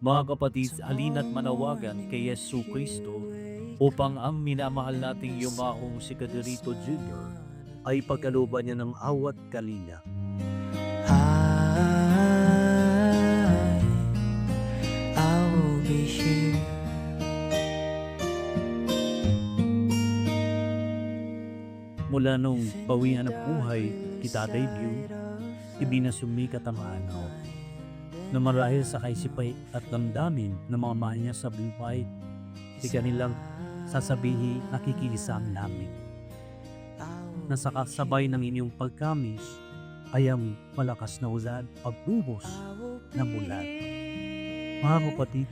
Mga kapatid, halina't manawagan kay Yesu Kristo upang ang minamahal nating yumaong si Caderito Jr. ay pagkalooban niya ng awat kalina. I will be here. Mula nung bawian ng buhay, kita debut, ibinasumikat ang araw. Na marahil sa kaisipay at damdamin ng mga mahal niya sa buhay, di kanilang sasabihin nakikiisang namin. Na sa kasabay ng inyong pagkamis ay ang malakas na ulan pagbubos ng ulan. Mga kapatid,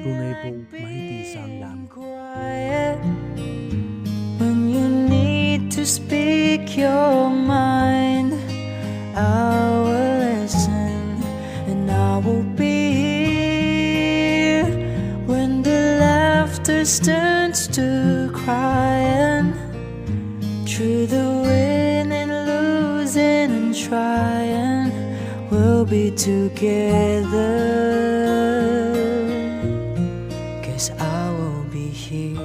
tunay pong mahitisang namin. When you need to speak your mind, I will listen. And I will be here when the laughter turns to crying. Through the winning, losing, and trying, we'll be together. 'Cause I will be here.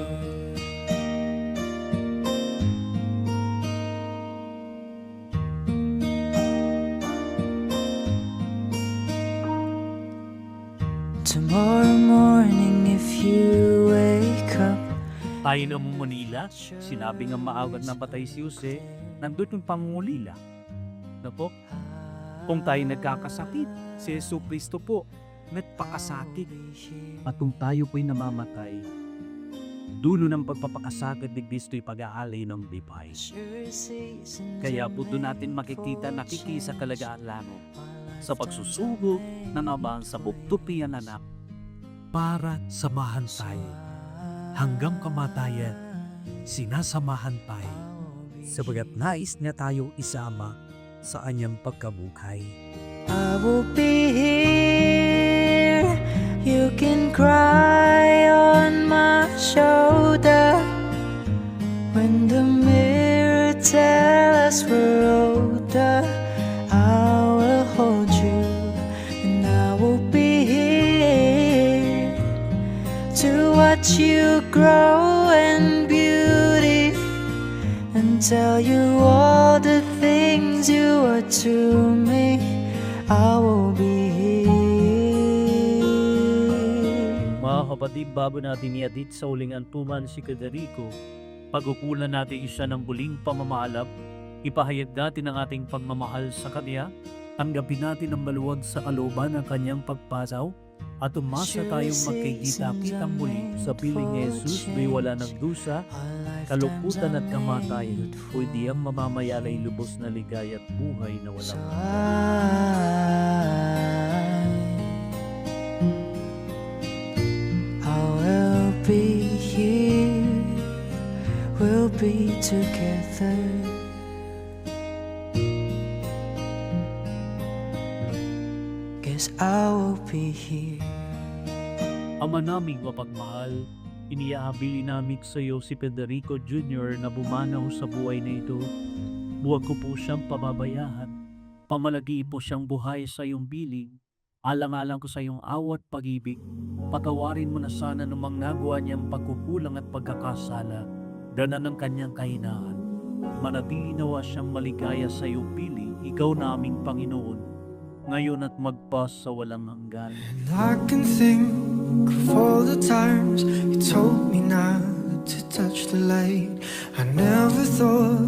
Tomorrow morning if you wake up. Tayo ng Manila, sinabi nga maawat na patay si Jose, nandun yung pangulila. Na po, kung tayo nagkakasakit, si Yesu Kristo po, nagpakasakit. At kung tayo po'y namamatay, dulo ng pagpapakasakit ni Kristo'y pag-aalay ng bibay. Kaya po doon natin makikita nakikisa kalagaan lalo sa pagsusubok na naman sa buktupian anak para samahan tayo hanggang kamatayan, sinasamahan tayo sabagat nais niya tayo isama sa anyang pagkabuhay. I will be here. You can cry on my shoulder when the mirror tells us we're older. I will hold you, and I will be here to watch you grow in beauty and tell you all the things you are to me. I will be here. Mga kapatid, bago natin iadit sa uling antuman si Caderito, pagkukulan natin isa ng buling pamamalab, ipahayag natin ang ating pagmamahal sa Kanya, tanggapin natin ang maluwag sa kalooban ng Kanyang pagpasaw, at umasa tayong magkikita-kitang muli sa piling ni Jesus may wala ng dusa, kaluputan at kamatayan, o di ang mamamayalay lubos na ligaya at buhay na walang I will be here, we'll be together. Guess I will be here. Ama naming mapagmahal, iniaabili namin sa iyo si Federico Jr. na bumanaw sa buhay na ito. Huwag ko po siyang pababayaan. Pamalagi po siyang buhay sa iyong biling. Alang-alang ko sa iyong awat pag-ibig. Patawarin mo na sana namang nagawa niyang pagkukulang at pagkakasala. Danan ng kanyang kahinaan. Manatili nawa siyang maligaya sa iyong piling, ikaw naming Panginoon, ngayon at magpas sa walang hanggan. And I can think of all the times you told me not to touch the light. I never thought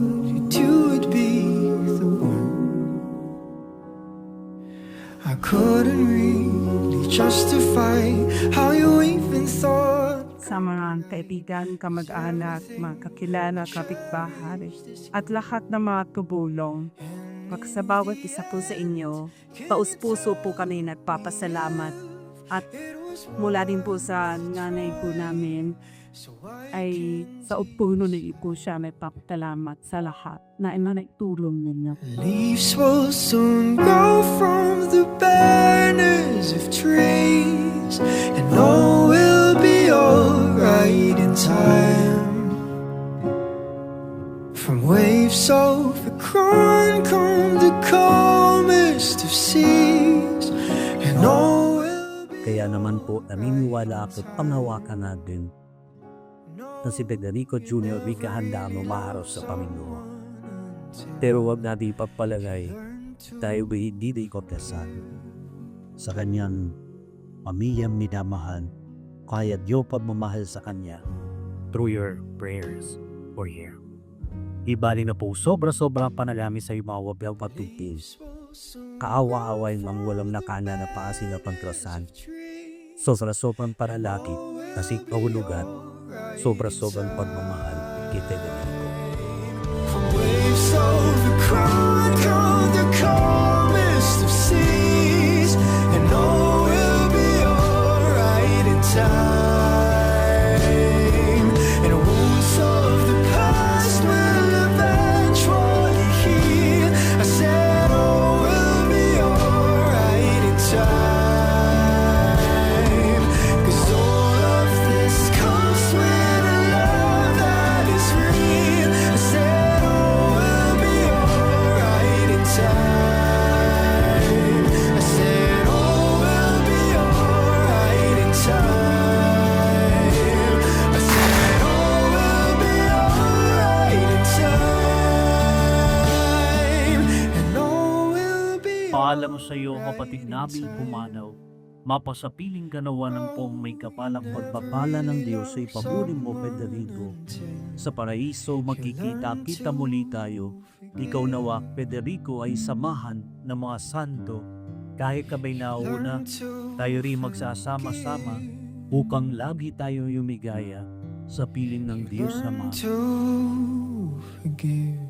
you would be the one. I couldn't really justify how you even thought. Sa mga kaibigan, kamag-anak, mga kakilala, kapitbahay, at lahat ng mga tubulong. Sa bawat isa po sa inyo, paus-puso po kami nagpapasalamat. At mula din po sa nanay po namin, ay sa puno na po siya may papasalamat sa lahat na naitulong ninyo. Leaves will soon grow from the banners of trees, and all will be alright in time. From waves overgrown come the calmest of seas, and all will be Kaya naman po naniniwala ako at panghawakan natin na si Federico Jr. ay kahandaan umaharap sa Panginoon. Pero huwag natin ipagpalagay tayo ay hindi na ikontestan. Sa kanyang pamilyang minamahal, kaya Diyos pagmamahal sa kanya. Through your prayers for here. Ibali na po sobra-sobra panalangin sa iyo mga wabyaw patupis. Kaawa-away mang walang nakana na paasin na pangkrasan. Sobra-sobrang paralakit, kasi kahulugan, sobra-sobrang pagmamahal kay Federico. Waves of the crown come the calmest of seas, and all will be alright in time. And wounds of the past will eventually heal. I said all will be alright in time. 'Cause all of this comes with a love that is real. I said all will be alright in time. I said all will be alright in time. I said all will be alright in time. And all will be Paalam mo sa iyo, kapatid naming pumanaw, mapasapiling ganawa ng pong may kapalang Pagpapala ng Diyos ay pabunin mo, Federico. Sa paraiso magkikita-kita muli tayo. Ikaw nawa, Federico, ay samahan ng mga santo. Kahit kabay nauna, tayo rin magsasama-sama upang lagi tayo yumigaya sa piling ng Diyos Ama. to forgive.